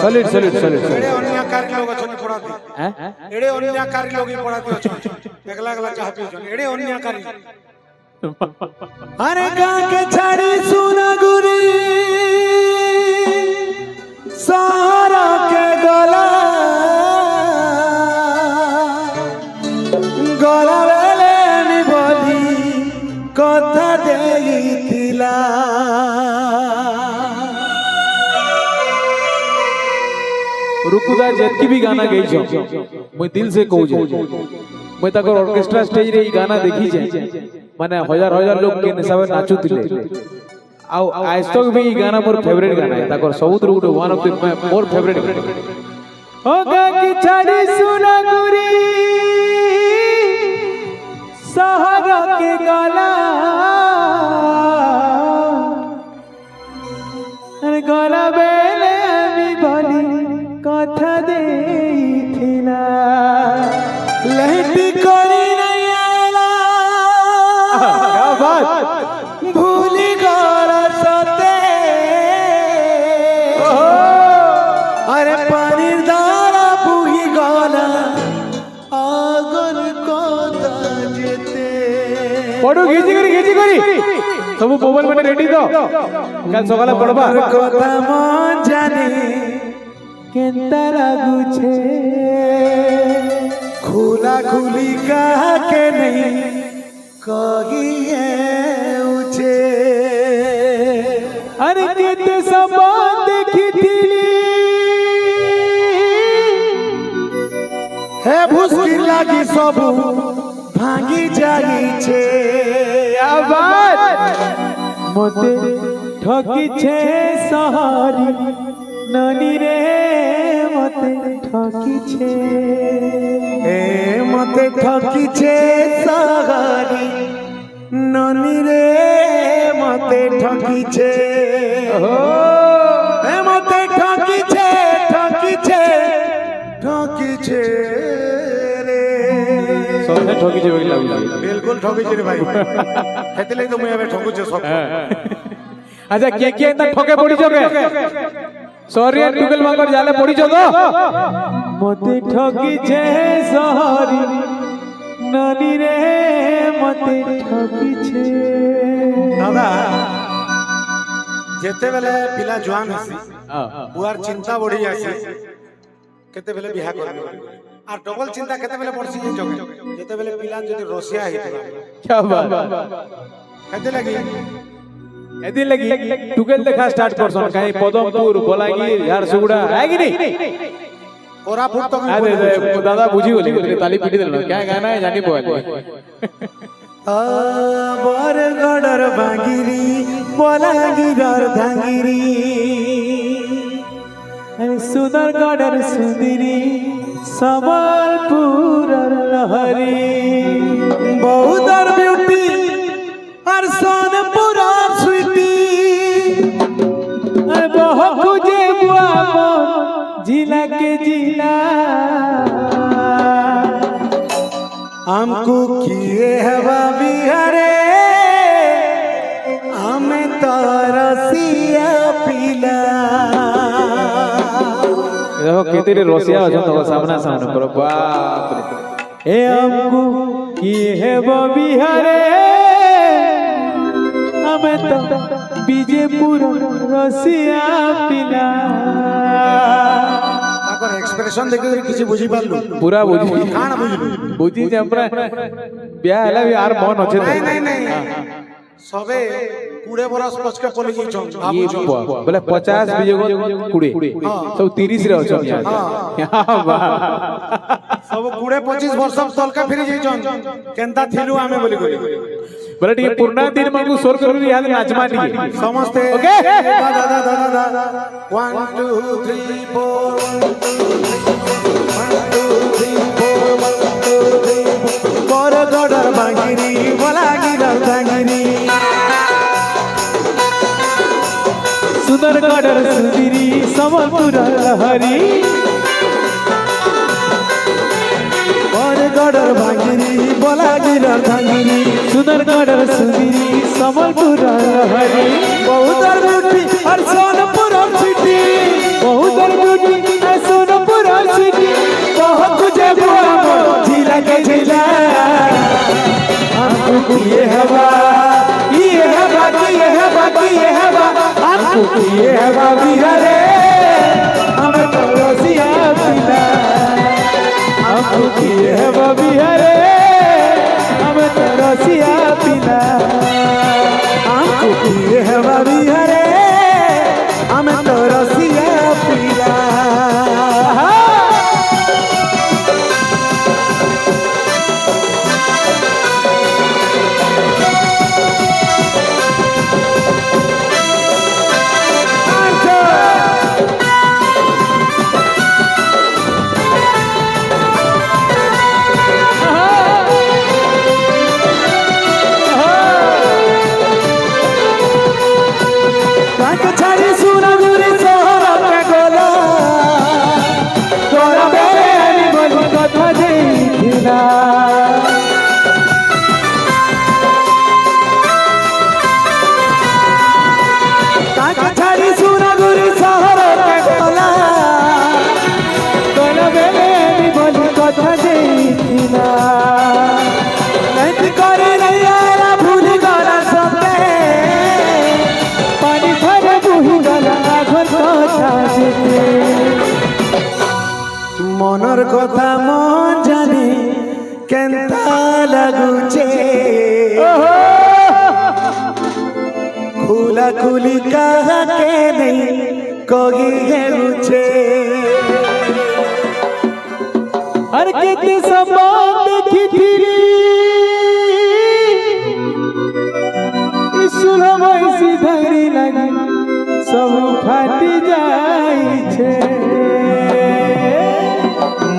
solid solid solid एड़े अन्याकारी लोग अछन पड़ाती हैं एड़े अन्याकारी लोग ही पड़ाती अछन एकला एकला चाह पियो छन एड़े अन्याकारी अरे गा के छाड़ी सुना गुरी सहारा के गला गला बेले निबली कथा देइथिला रुकुदा जेतकी भी गाना गई छो मैं दिल से कहू जे मैं ताकर ऑर्केस्ट्रा स्टेज रे ई गाना देखी जे माने हजार हजार लोग के हिसाब नाचुतिले आ आज तक भी ई गाना मोर फेवरेट गाना है ताकर सबुत good one of the more favourite ओ गा की छाड़ी सुना गुरी सहारा के गला अरे गला बेले मी भली कथा देइथिला लहटी करी नहीं आला क्या बात भूली गला सते अरे पानी दारा बुही गला आगन को जेते पडो घिची करी सब मोबाइल में रेडी तो काल सकाले पड़बा कथा मन जाने केंता लागू छे खुला खुली कहा के नहीं कहिए उछे अरे केते सब देखी थीली हे भुसकी लागी सब भांगी जाई छे आवाज मते ठकी छे सहारी ननी रे मते ठकी छे ए मते ठकी छे सहारी ननी रे मते ठकी छे ए मते ठकी छे रे सबने ठकी छे वही लागू बिल्कुल ठगी छे रे भाई हेतले तो मैं अबे ठगु छे सब अच्छा के इतना ठके पड़ी जगे सॉरी टुगल मगर जाले पड़ी जगो मते ठगी छे सहारी ननी रे मते ठगी छे दादा जेते बेले पिला जवान हसी बुआर चिंता बढ़ी जासी केते बेले बिहा करबे आ डबल चिंता केते बेले पड़सी जे जगे जेते बेले पिला जदी रसिया हितबा क्या बात केते लगी एदी लगी टुगल देखा स्टार्ट करसन काई पदमपुर बलांगीर झारसुगुड़ा है कि नहीं कोरापुट तो अरे दादा बुझी बोली ताली पीटी देलो क्या गाना है जानी बोल बरगडर भांगिरी बलांगीर धांगिरी अरे सुंदरगढ़ सुंदरी संबलपुर लहरी बहुत ब्यूटी और सोनपुर स्वीटी अरे बहुत कुजे बुआ जिला के जिला हमको किए हवा बिहारे हमें तो रसिया पिला देखो केते रसिया अछन तो सामना सामना करो बाप रे ए हमको किए हवा बिहारे हमें तो बीजेपुर रसिया पिला ताकर एक्सप्रेशन देखि किछि बुझी पालु पूरा बुझी काना बुझी बुझी जे हमरा ब्याह हला भी यार मन अछि नहीं नहीं सबे 20 बरस पछ के पली गई छन ये बोले 50 बीजगो 20 सब 30 रे अछि हां वाह सब 20-25 वर्ष तल का फिर जई छन केनता थिलु आमे बोली बोली बोले टिके पूर्णा दिन मांगू सोर करू याद नाचमा टिके समझते ओके दादा दादा 1 2 3 4 1 2 3 4 बरगडर भांगिरी बलांगीर धांगिरी ସୁନ୍ଦରଗଡ଼ର ସୁନ୍ଦରୀ ସମ୍ବଲପୁର ଲହରୀ বরগড়র ভাঙিরি বলাগিরর ভাঙিরি সুন্দরগড়র সুন্দরী সম্বলপুর লহরী বহুতর বিউটি আর সোনপুর সিটি বহুতর বিউটি আর সোনপুর সিটি बहुत तुझे बुआ झीला के झीला हमको ये हवा ये हवा ये हवा ये हवा हमको ये हवा बिहारे हमें तो रसिया पिला हमको ये हवा बिहारे हमें तो रसिया पिला हमको ये हवा बिहारे हमें तो रसिया पिला ছাড়ি সুনা দূরে শহর গোলা তোরা বেড়ে আমি বলি কথা দেখিনা তাকে ছাড়ি সুনা দূরে শহর গোলা তোরা বেড়ে আমি বলি কথা দেখিনা नहीं करे नहीं आया भूल गला सबे পানি ধরে বুহি গলা আঘর কথা যেতে মনর কথা মন জানে কেনতা লাগুছে খুলা খুলি কাহাকে নেই কগি হেউছে আর কেতে সবান দেখি ফিরি ইসুল হমাইসি ধরি লাগি সব ফাটি যাইছে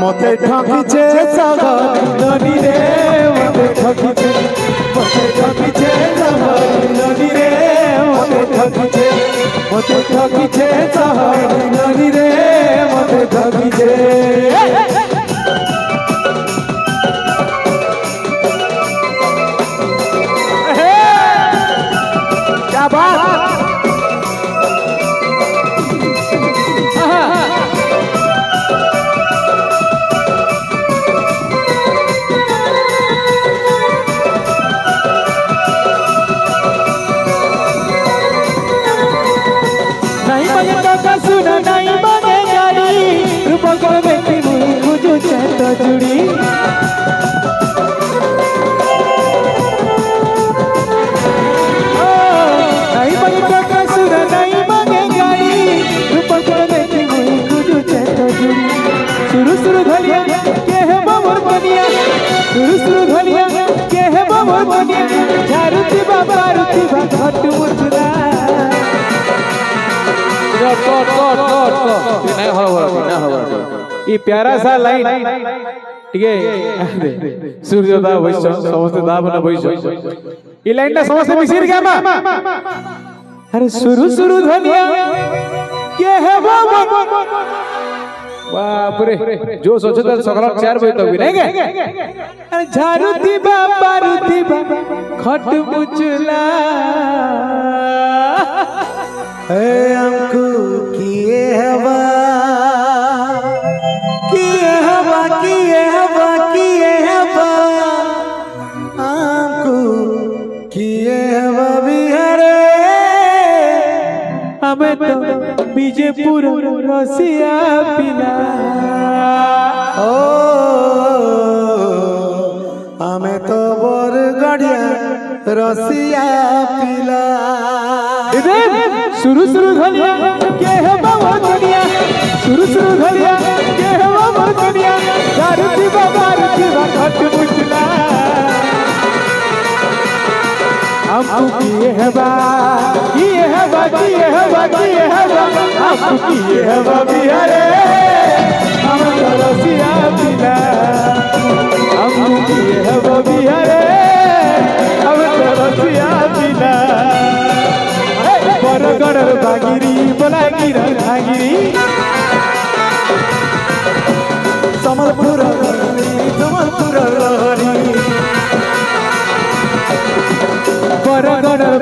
মতে ঠকিছে সগর নদী রে মতে ঠকিছে মতে ঠকিছে সগর নদী রে মতে ঠকিছে মতে ঠকিছে শহর নদী রে মতে ঠকিছে क्या बात नहीं मांगे टका सुना नहीं मांगे गाड़ी रूपक बेटी मुई बुझु चेत जुड़ी नहीं मांगे टका सुना नहीं मांगे गाड़ी रूपक बेटी मुई बुझु चेत जुड़ी सुरु सुरु धलिया के है मोर बनिया सुरु सुरु धलिया के है मोर बनिया झारुती बाबा रुती बा घट मुचला ये प्यारा सा लाइन ठीक है सूर्योदय वैश्य समस्त दाबन वैश्य ये लाइन ना समस्त मिसिर गया मा अरे शुरू शुरू धनिया के है वो बाप रे जो सोचे तो सकाळ 4 बजे तक भी नहीं गए अरे झारुती बाबा रुती बाबा खट मुचला हमको किए हवा किए हवा किए हवा किए हवा हमको किए हवा बिहारे हमें तो बीजेपुर रसिया पिला ओ हमें तो बरगढ़िया रसिया पिला शुरू शुरू धनिया के है बाबा दुनिया शुरू शुरू धनिया के है बाबा दुनिया झारुती बाबा रुती बा घट मुचला हमको किए है बा किए है बा किए है बा किए है बा हमको किए है बा बिहारे हम तो रसिया पिला हमको किए है बा बिहारे हम तो रसिया पिला बरगढ़ बागिरी बोला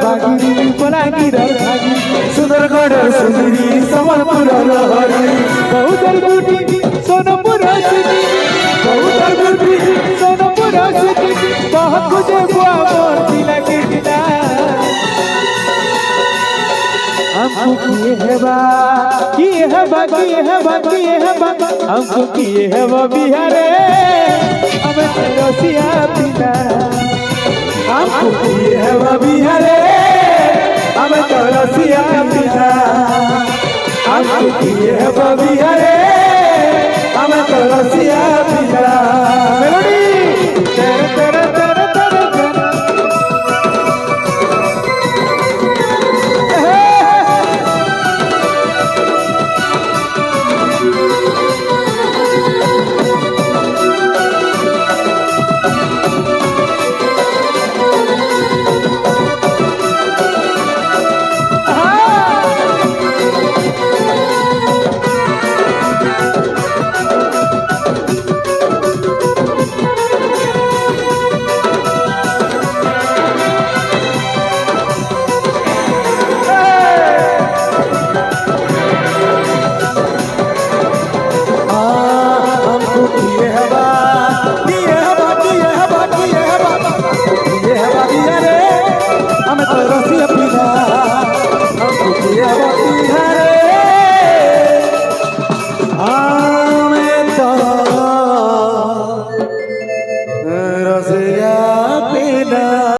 বাগিরি বলাঙ্গীরর ভাগি সুন্দরগড়ের সুন্দরী সম্বলপুরের হরি বহুতর গুটি সোনপুর সিটি বহুতর গুটি সোনপুর সিটি বহু যে বুয়া মোর দিলা के दिला हमको किए है बा हमको किए है वो बिहारे हमें रसिया पिला हमको किए है वो बिहारे हमें तो रसिया पिला हमको किए है वो बिहारे हमें तो रसिया पिला